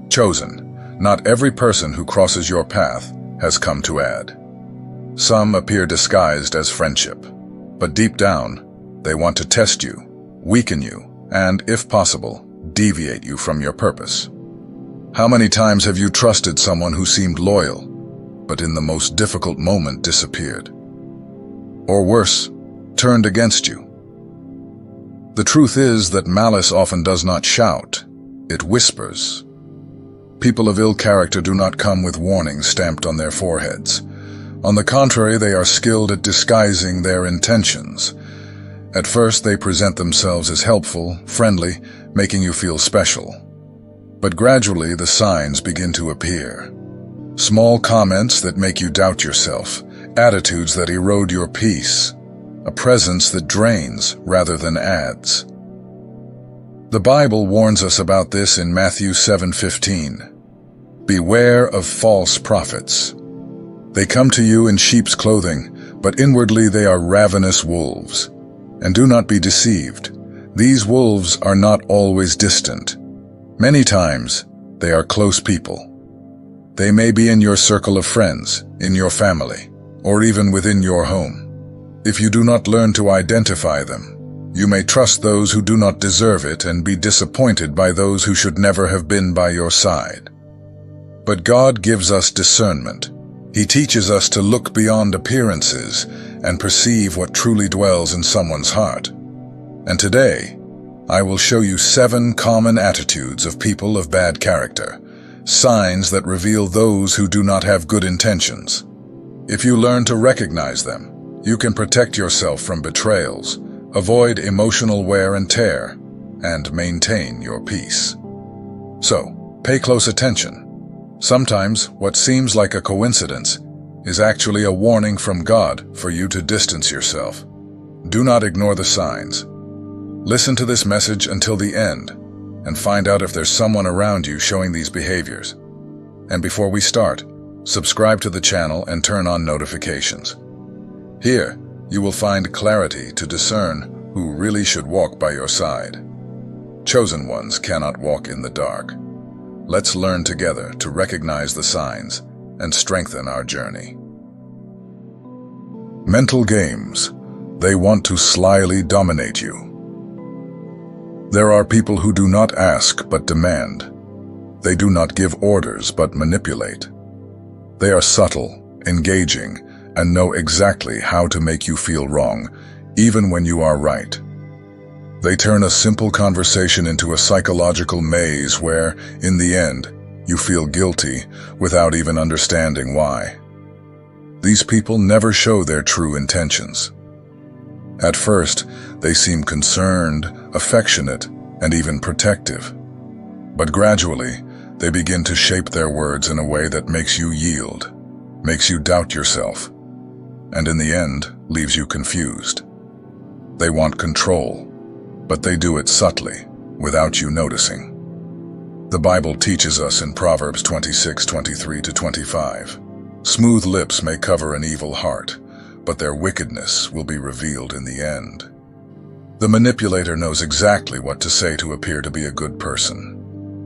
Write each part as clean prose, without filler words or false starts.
Chosen, not every person who crosses your path has come to add. Some appear disguised as friendship, but deep down, they want to test you, weaken you, and, if possible, deviate you from your purpose. How many times have you trusted someone who seemed loyal, but in the most difficult moment disappeared? Or worse, turned against you? The truth is that malice often does not shout, it whispers. People of ill character do not come with warnings stamped on their foreheads. On the contrary, they are skilled at disguising their intentions. At first, they present themselves as helpful, friendly, making you feel special. But gradually, the signs begin to appear. Small comments that make you doubt yourself, attitudes that erode your peace, a presence that drains rather than adds. The Bible warns us about this in Matthew 7:15. Beware of false prophets. They come to you in sheep's clothing, but inwardly they are ravenous wolves. And do not be deceived. These wolves are not always distant. Many times, they are close people. They may be in your circle of friends, in your family, or even within your home. If you do not learn to identify them, you may trust those who do not deserve it and be disappointed by those who should never have been by your side. But God gives us discernment. He teaches us to look beyond appearances and perceive what truly dwells in someone's heart. And today, I will show you 7 common attitudes of people of bad character, signs that reveal those who do not have good intentions. If you learn to recognize them, you can protect yourself from betrayals, avoid emotional wear and tear, and maintain your peace. So, pay close attention. Sometimes, what seems like a coincidence is actually a warning from God for you to distance yourself. Do not ignore the signs. Listen to this message until the end and find out if there's someone around you showing these behaviors. And before we start, subscribe to the channel and turn on notifications. Here, you will find clarity to discern who really should walk by your side. Chosen ones cannot walk in the dark. Let's learn together to recognize the signs and strengthen our journey. Mental games. They want to slyly dominate you. There are people who do not ask but demand. They do not give orders but manipulate. They are subtle, engaging, and know exactly how to make you feel wrong, even when you are right. They turn a simple conversation into a psychological maze where, in the end, you feel guilty without even understanding why. These people never show their true intentions. At first, they seem concerned, affectionate, and even protective. But gradually, they begin to shape their words in a way that makes you yield, makes you doubt yourself, and in the end, leaves you confused. They want control, but they do it subtly, without you noticing. The Bible teaches us in Proverbs 26:23-25, "Smooth lips may cover an evil heart, but their wickedness will be revealed in the end." The manipulator knows exactly what to say to appear to be a good person.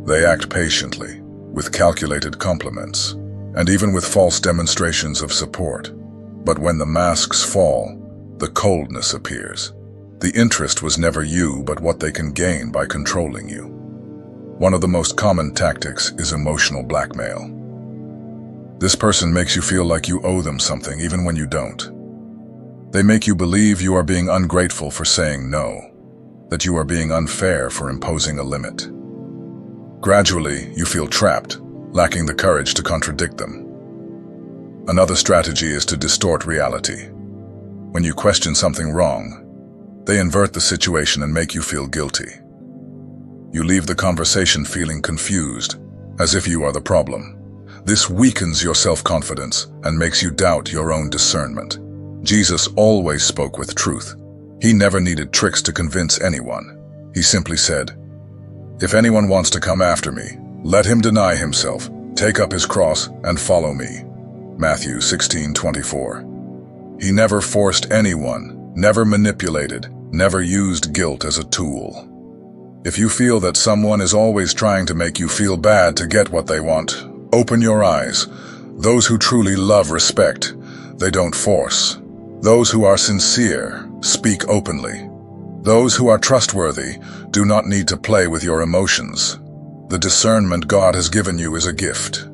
They act patiently, with calculated compliments, and even with false demonstrations of support. But when the masks fall, the coldness appears. The interest was never you, but what they can gain by controlling you. One of the most common tactics is emotional blackmail. This person makes you feel like you owe them something even when you don't. They make you believe you are being ungrateful for saying no, that you are being unfair for imposing a limit. Gradually, you feel trapped, lacking the courage to contradict them. Another strategy is to distort reality. When you question something wrong, they invert the situation and make you feel guilty. You leave the conversation feeling confused, as if you are the problem. This weakens your self-confidence and makes you doubt your own discernment. Jesus always spoke with truth. He never needed tricks to convince anyone. He simply said, "If anyone wants to come after me, let him deny himself, take up his cross, and follow me." Matthew 16:24. He never forced anyone, never manipulated, never used guilt as a tool. If you feel that someone is always trying to make you feel bad to get what they want, open your eyes. Those who truly love respect, they don't force. Those who are sincere speak openly. Those who are trustworthy do not need to play with your emotions. The discernment God has given you is a gift.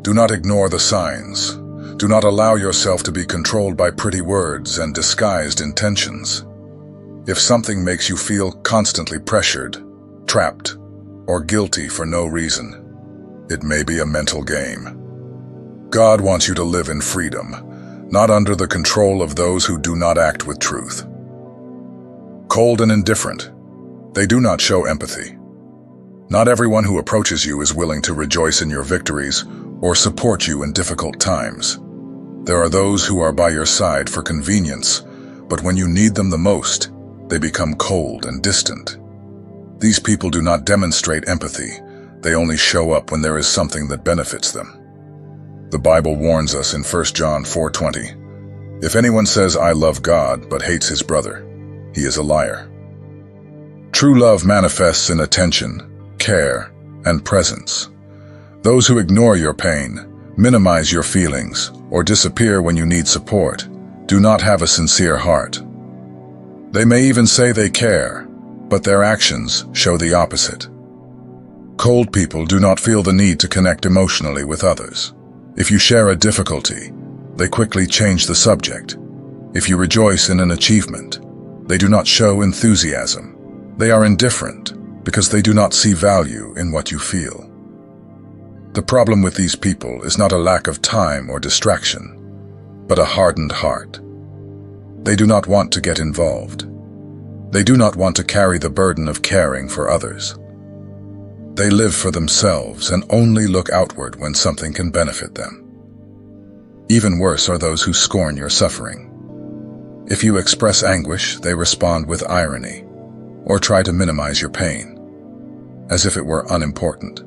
Do not ignore the signs. Do not allow yourself to be controlled by pretty words and disguised intentions. If something makes you feel constantly pressured, trapped, or guilty for no reason, it may be a mental game. God wants you to live in freedom, not under the control of those who do not act with truth. Cold and indifferent, they do not show empathy. Not everyone who approaches you is willing to rejoice in your victories or support you in difficult times. There are those who are by your side for convenience, but when you need them the most, they become cold and distant. These people do not demonstrate empathy. They only show up when there is something that benefits them. The Bible warns us in 1 John 4:20, "If anyone says, 'I love God,' but hates his brother, he is a liar." True love manifests in attention, care, and presence. Those who ignore your pain, minimize your feelings, or disappear when you need support do not have a sincere heart. They may even say they care, but their actions show the opposite. Cold people do not feel the need to connect emotionally with others. If you share a difficulty, they quickly change the subject. If you rejoice in an achievement, they do not show enthusiasm. They are indifferent because they do not see value in what you feel. The problem with these people is not a lack of time or distraction, but a hardened heart. They do not want to get involved. They do not want to carry the burden of caring for others. They live for themselves and only look outward when something can benefit them. Even worse are those who scorn your suffering. If you express anguish, they respond with irony, or try to minimize your pain, as if it were unimportant.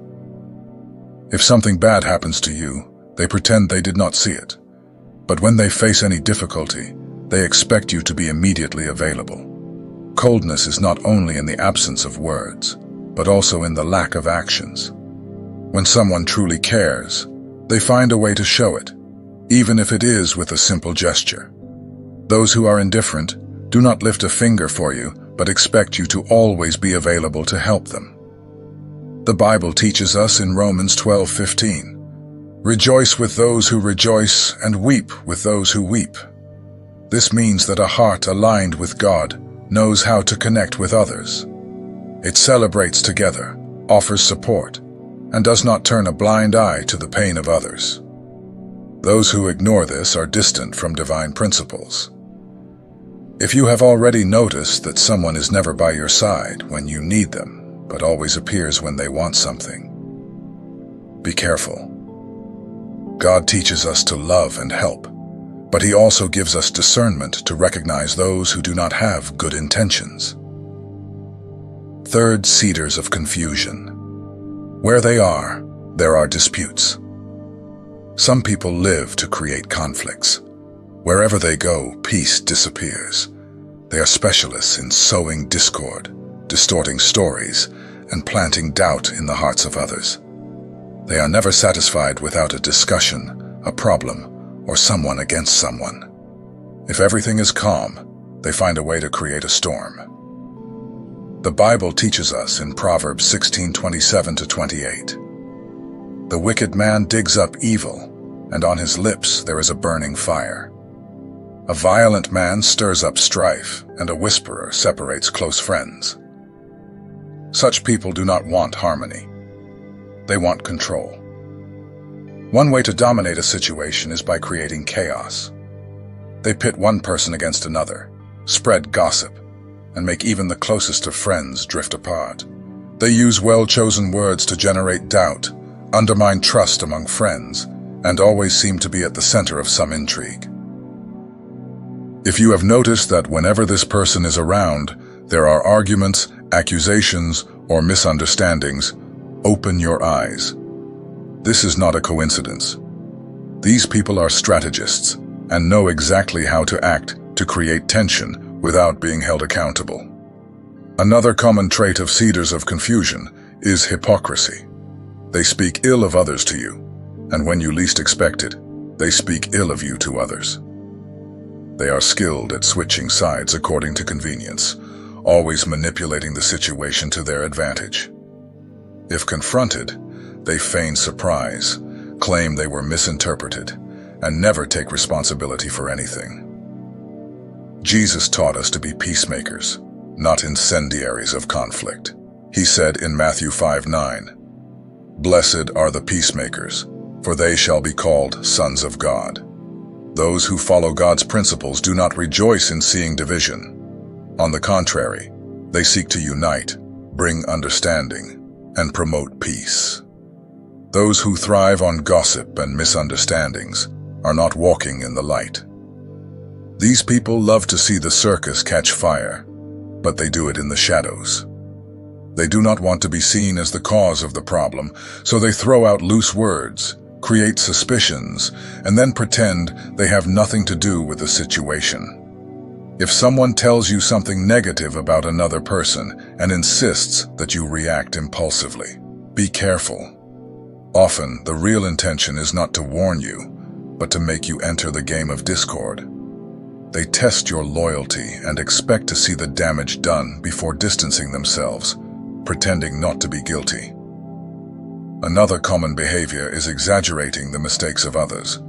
If something bad happens to you, they pretend they did not see it. But when they face any difficulty, they expect you to be immediately available. Coldness is not only in the absence of words, but also in the lack of actions. When someone truly cares, they find a way to show it, even if it is with a simple gesture. Those who are indifferent do not lift a finger for you, but expect you to always be available to help them. The Bible teaches us in Romans 12:15, "Rejoice with those who rejoice and weep with those who weep." This means that a heart aligned with God knows how to connect with others. It celebrates together, offers support, and does not turn a blind eye to the pain of others. Those who ignore this are distant from divine principles. If you have already noticed that someone is never by your side when you need them, but always appears when they want something, be careful. God teaches us to love and help, but He also gives us discernment to recognize those who do not have good intentions. Third, seeders of confusion. Where they are, there are disputes. Some people live to create conflicts. Wherever they go, peace disappears. They are specialists in sowing discord, distorting stories, and planting doubt in the hearts of others. They are never satisfied without a discussion, a problem, or someone against someone. If everything is calm, they find a way to create a storm. The Bible teaches us in Proverbs 16:27-28, "The wicked man digs up evil, and on his lips there is a burning fire. A violent man stirs up strife, and a whisperer separates close friends." Such people do not want harmony. They want control. One way to dominate a situation is by creating chaos. They pit one person against another, spread gossip, and make even the closest of friends drift apart. They use well-chosen words to generate doubt, undermine trust among friends, and always seem to be at the center of some intrigue. If you have noticed that whenever this person is around, there are arguments, accusations, or misunderstandings, open your eyes. This is not a coincidence. These people are strategists and know exactly how to act to create tension without being held accountable. Another common trait of seeders of confusion is hypocrisy. They speak ill of others to you, and when you least expect it, they speak ill of you to others. They are skilled at switching sides according to convenience, always manipulating the situation to their advantage. If confronted, they feign surprise, claim they were misinterpreted, and never take responsibility for anything. Jesus taught us to be peacemakers, not incendiaries of conflict. He said in Matthew 5:9, "Blessed are the peacemakers, for they shall be called sons of God." Those who follow God's principles do not rejoice in seeing division. On the contrary, they seek to unite, bring understanding, and promote peace. Those who thrive on gossip and misunderstandings are not walking in the light. These people love to see the circus catch fire, but they do it in the shadows. They do not want to be seen as the cause of the problem, so they throw out loose words, create suspicions, and then pretend they have nothing to do with the situation. If someone tells you something negative about another person and insists that you react impulsively, be careful. Often, the real intention is not to warn you, but to make you enter the game of discord. They test your loyalty and expect to see the damage done before distancing themselves, pretending not to be guilty. Another common behavior is exaggerating the mistakes of others.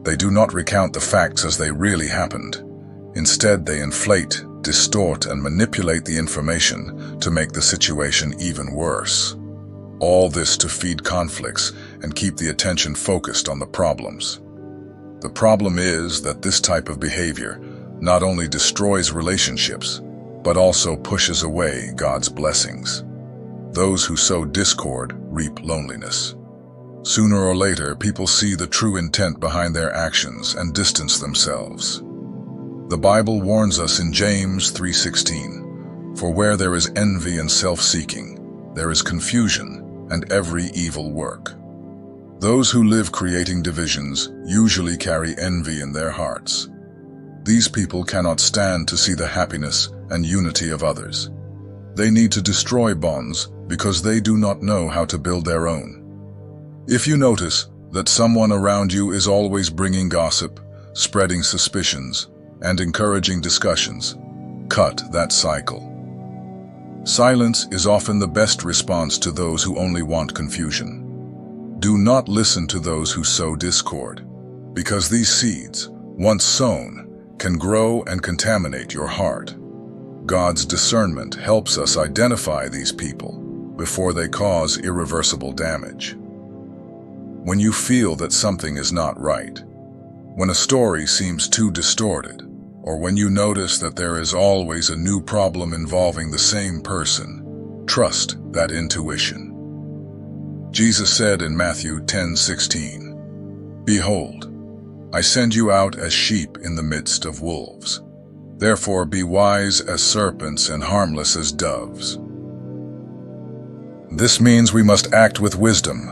They do not recount the facts as they really happened. Instead, they inflate, distort, and manipulate the information to make the situation even worse. All this to feed conflicts and keep the attention focused on the problems. The problem is that this type of behavior not only destroys relationships, but also pushes away God's blessings. Those who sow discord reap loneliness. Sooner or later, people see the true intent behind their actions and distance themselves. The Bible warns us in James 3:16, "For where there is envy and self-seeking, there is confusion and every evil work." Those who live creating divisions usually carry envy in their hearts. These people cannot stand to see the happiness and unity of others. They need to destroy bonds because they do not know how to build their own. If you notice that someone around you is always bringing gossip, spreading suspicions, and encouraging discussions, cut that cycle. Silence is often the best response to those who only want confusion. Do not listen to those who sow discord, because these seeds, once sown, can grow and contaminate your heart. God's discernment helps us identify these people before they cause irreversible damage. When you feel that something is not right, when a story seems too distorted, or when you notice that there is always a new problem involving the same person, trust that intuition. Jesus said in Matthew 10:16, "Behold, I send you out as sheep in the midst of wolves. Therefore be wise as serpents and harmless as doves." This means we must act with wisdom.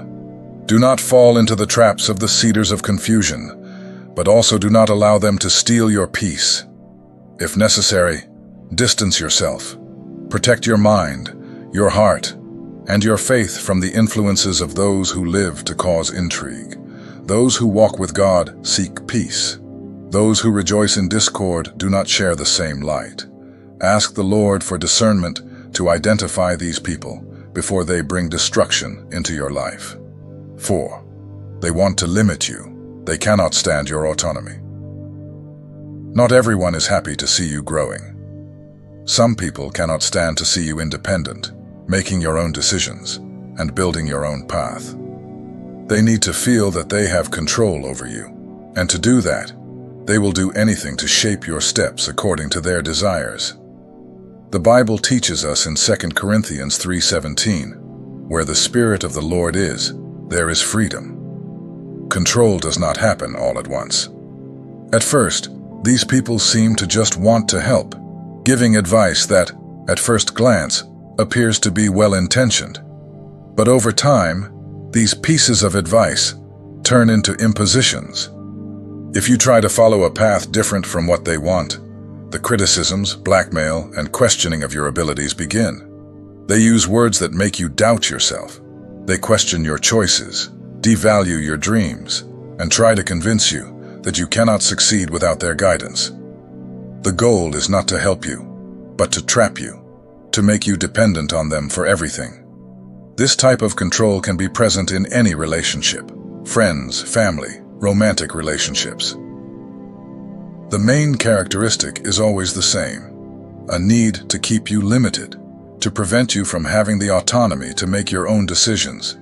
Do not fall into the traps of the seeders of confusion, but also do not allow them to steal your peace. If necessary, distance yourself. Protect your mind, your heart, and your faith from the influences of those who live to cause intrigue. Those who walk with God seek peace. Those who rejoice in discord do not share the same light. Ask the Lord for discernment to identify these people before they bring destruction into your life. 4. They want to limit you. They cannot stand your autonomy. Not everyone is happy to see you growing. Some people cannot stand to see you independent, making your own decisions, and building your own path. They need to feel that they have control over you, and to do that, they will do anything to shape your steps according to their desires. The Bible teaches us in 2 Corinthians 3:17, "Where the Spirit of the Lord is, there is freedom." Control does not happen all at once. At first, these people seem to just want to help, giving advice that, at first glance, appears to be well-intentioned. But over time, these pieces of advice turn into impositions. If you try to follow a path different from what they want, the criticisms, blackmail, and questioning of your abilities begin. They use words that make you doubt yourself. They question your choices, devalue your dreams, and try to convince you that you cannot succeed without their guidance. The goal is not to help you, but to trap you, to make you dependent on them for everything. This type of control can be present in any relationship: friends, family, romantic relationships. The main characteristic is always the same: a need to keep you limited, to prevent you from having the autonomy to make your own decisions.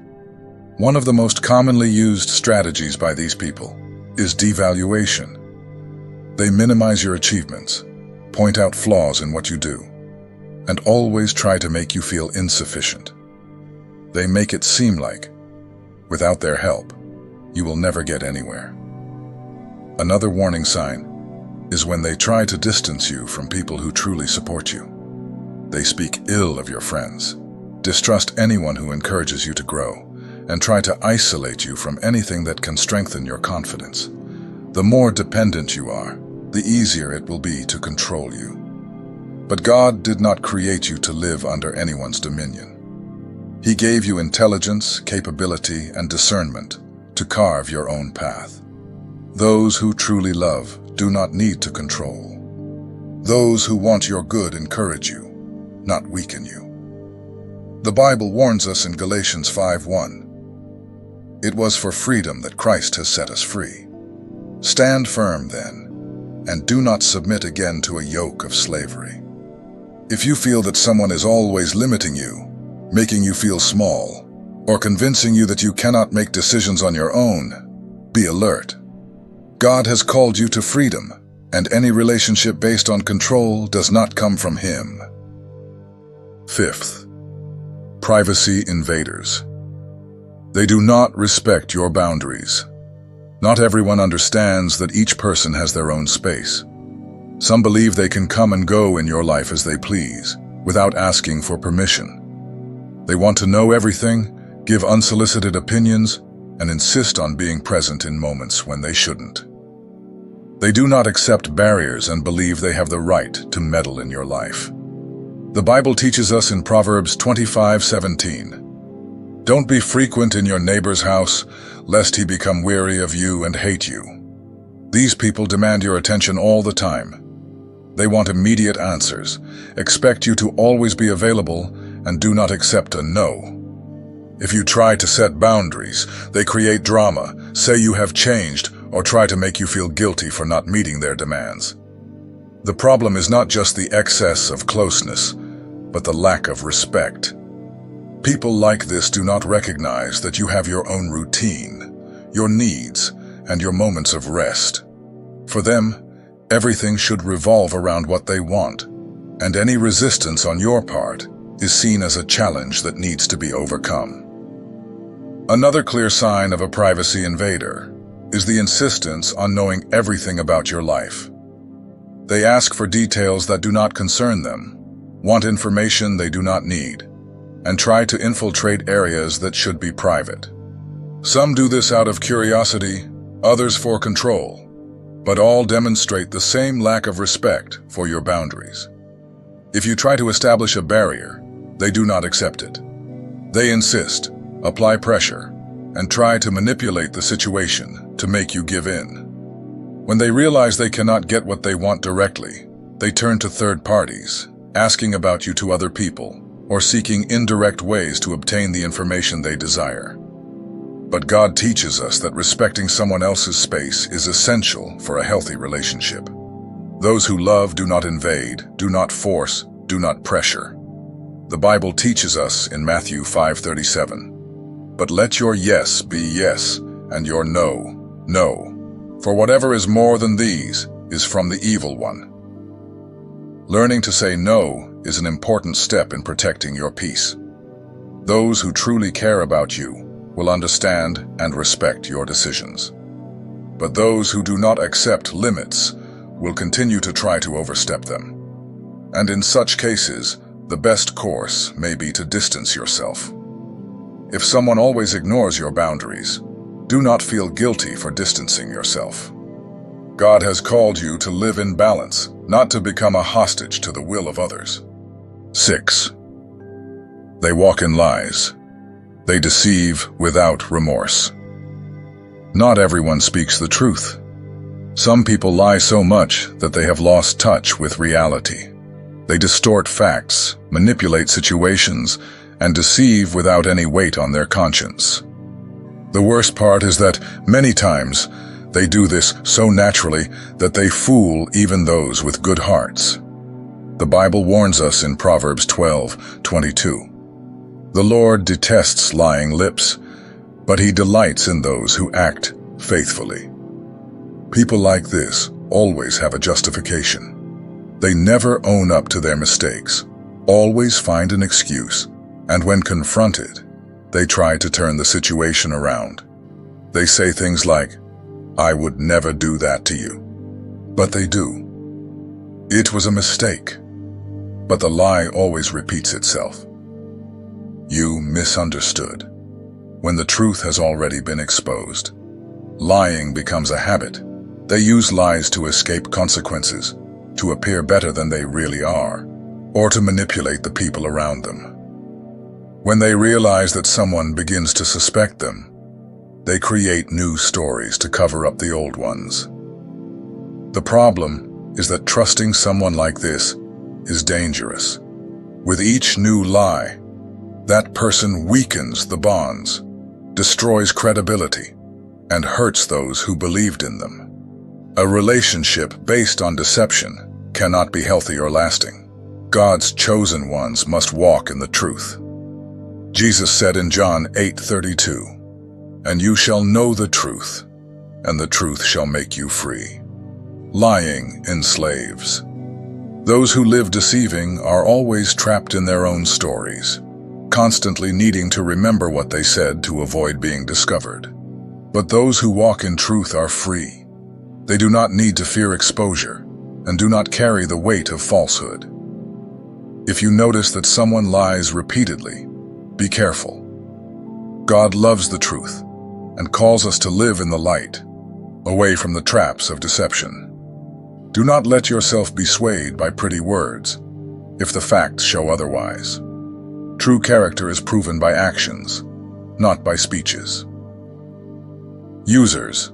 One of the most commonly used strategies by these people is devaluation. They minimize your achievements, point out flaws in what you do, and always try to make you feel insufficient. They make it seem like, without their help, you will never get anywhere. Another warning sign is when they try to distance you from people who truly support you. They speak ill of your friends, distrust anyone who encourages you to grow, and try to isolate you from anything that can strengthen your confidence. The more dependent you are, the easier it will be to control you. But God did not create you to live under anyone's dominion. He gave you intelligence, capability, and discernment to carve your own path. Those who truly love do not need to control. Those who want your good encourage you, not weaken you. The Bible warns us in Galatians 5:1. It was for freedom that Christ has set us free. Stand firm then, and do not submit again to a yoke of slavery. If you feel that someone is always limiting you, making you feel small, or convincing you that you cannot make decisions on your own, be alert. God has called you to freedom, and any relationship based on control does not come from Him. Fifth, privacy invaders. They do not respect your boundaries. Not everyone understands that each person has their own space. Some believe they can come and go in your life as they please, without asking for permission. They want to know everything, give unsolicited opinions, and insist on being present in moments when they shouldn't. They do not accept barriers and believe they have the right to meddle in your life. The Bible teaches us in Proverbs 25:17, "Don't be frequent in your neighbor's house, lest he become weary of you and hate you." These people demand your attention all the time. They want immediate answers, expect you to always be available, and do not accept a no. If you try to set boundaries, they create drama, say you have changed, or try to make you feel guilty for not meeting their demands. The problem is not just the excess of closeness, but the lack of respect. People like this do not recognize that you have your own routine, your needs, and your moments of rest. For them, everything should revolve around what they want, and any resistance on your part is seen as a challenge that needs to be overcome. Another clear sign of a privacy invader is the insistence on knowing everything about your life. They ask for details that do not concern them, want information they do not need, and try to infiltrate areas that should be private. Some do this out of curiosity, others for control, but all demonstrate the same lack of respect for your boundaries. If you try to establish a barrier, they do not accept it. They insist, apply pressure, and try to manipulate the situation to make you give in. When they realize they cannot get what they want directly, they turn to third parties, asking about you to other people, or seeking indirect ways to obtain the information they desire. But God teaches us that respecting someone else's space is essential for a healthy relationship. Those who love do not invade, do not force, do not pressure. The Bible teaches us in Matthew 5:37, "But let your yes be yes, and your no, no. For whatever is more than these is from the evil one." Learning to say no is an important step in protecting your peace. Those who truly care about you will understand and respect your decisions. But those who do not accept limits will continue to try to overstep them. And in such cases, the best course may be to distance yourself. If someone always ignores your boundaries, do not feel guilty for distancing yourself. God has called you to live in balance, not to become a hostage to the will of others. 6. They walk in lies. They deceive without remorse. Not everyone speaks the truth. Some people lie so much that they have lost touch with reality. They distort facts, manipulate situations, and deceive without any weight on their conscience. The worst part is that many times they do this so naturally that they fool even those with good hearts. The Bible warns us in Proverbs 12:22. The Lord detests lying lips, but he delights in those who act faithfully. People like this always have a justification. They never own up to their mistakes, always find an excuse, and when confronted, they try to turn the situation around. They say things like, "I would never do that to you." But they do. It was a mistake. But the lie always repeats itself. You misunderstood. When the truth has already been exposed, lying becomes a habit. They use lies to escape consequences, to appear better than they really are, or to manipulate the people around them. When they realize that someone begins to suspect them, they create new stories to cover up the old ones. The problem is that trusting someone like this is dangerous. With each new lie, that person weakens the bonds, destroys credibility, and hurts those who believed in them. A relationship based on deception cannot be healthy or lasting. God's chosen ones must walk in the truth. Jesus said in John 8:32, "And you shall know the truth, and the truth shall make you free." Lying enslaves. Those who live deceiving are always trapped in their own stories, constantly needing to remember what they said to avoid being discovered. But those who walk in truth are free. They do not need to fear exposure and do not carry the weight of falsehood. If you notice that someone lies repeatedly, be careful. God loves the truth and calls us to live in the light, away from the traps of deception. Do not let yourself be swayed by pretty words, if the facts show otherwise. True character is proven by actions, not by speeches. Users,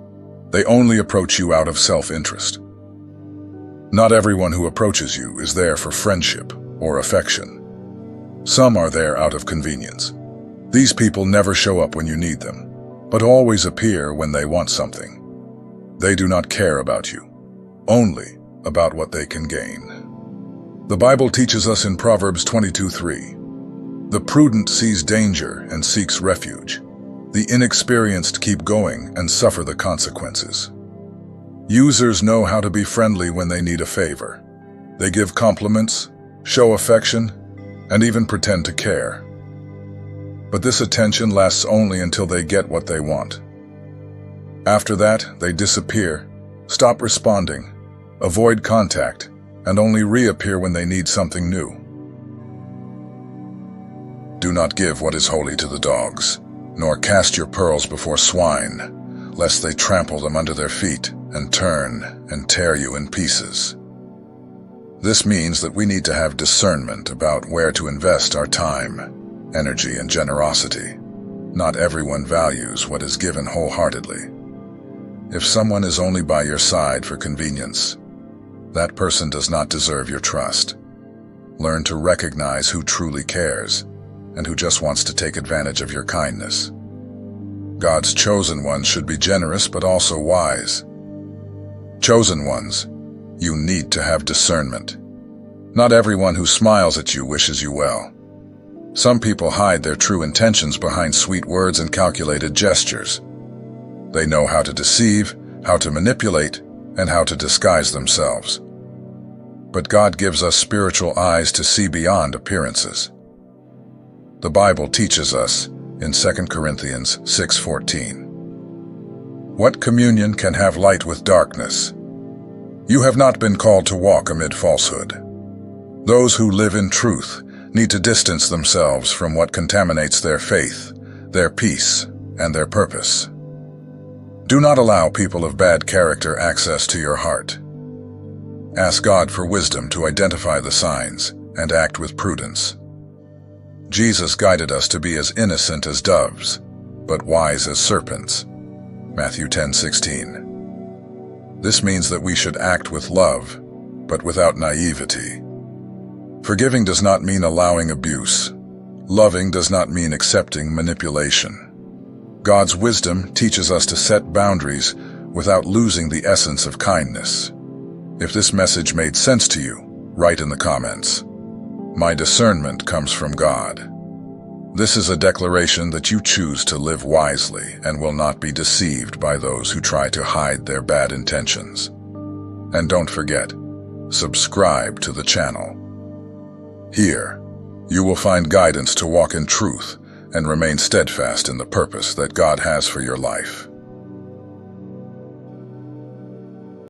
they only approach you out of self-interest. Not everyone who approaches you is there for friendship or affection. Some are there out of convenience. These people never show up when you need them, but always appear when they want something. They do not care about you, only about what they can gain. The Bible teaches us in Proverbs 22:3, "The prudent sees danger and seeks refuge. The inexperienced keep going and suffer the consequences." Users know how to be friendly when they need a favor. They give compliments, show affection, and even pretend to care. But this attention lasts only until they get what they want. After that, they disappear, stop responding, avoid contact, and only reappear when they need something new. Do not give what is holy to the dogs, nor cast your pearls before swine, lest they trample them under their feet and turn and tear you in pieces. This means that we need to have discernment about where to invest our time, energy, and generosity. Not everyone values what is given wholeheartedly. If someone is only by your side for convenience, that person does not deserve your trust. Learn to recognize who truly cares and who just wants to take advantage of your kindness. God's chosen ones should be generous but also wise. Chosen ones, you need to have discernment. Not everyone who smiles at you wishes you well. Some people hide their true intentions behind sweet words and calculated gestures. They know how to deceive, how to manipulate, and how to disguise themselves. But God gives us spiritual eyes to see beyond appearances. The Bible teaches us in 2 Corinthians 6:14. What communion can have light with darkness? You have not been called to walk amid falsehood. Those who live in truth need to distance themselves from what contaminates their faith, their peace, and their purpose. Do not allow people of bad character access to your heart. Ask God for wisdom to identify the signs and act with prudence. Jesus guided us to be as innocent as doves, but wise as serpents. Matthew 10:16. This means that we should act with love, but without naivety. Forgiving does not mean allowing abuse. Loving does not mean accepting manipulation. God's wisdom teaches us to set boundaries without losing the essence of kindness. If this message made sense to you, write in the comments. My discernment comes from God. This is a declaration that you choose to live wisely and will not be deceived by those who try to hide their bad intentions. And don't forget, subscribe to the channel. Here, you will find guidance to walk in truth and remain steadfast in the purpose that God has for your life.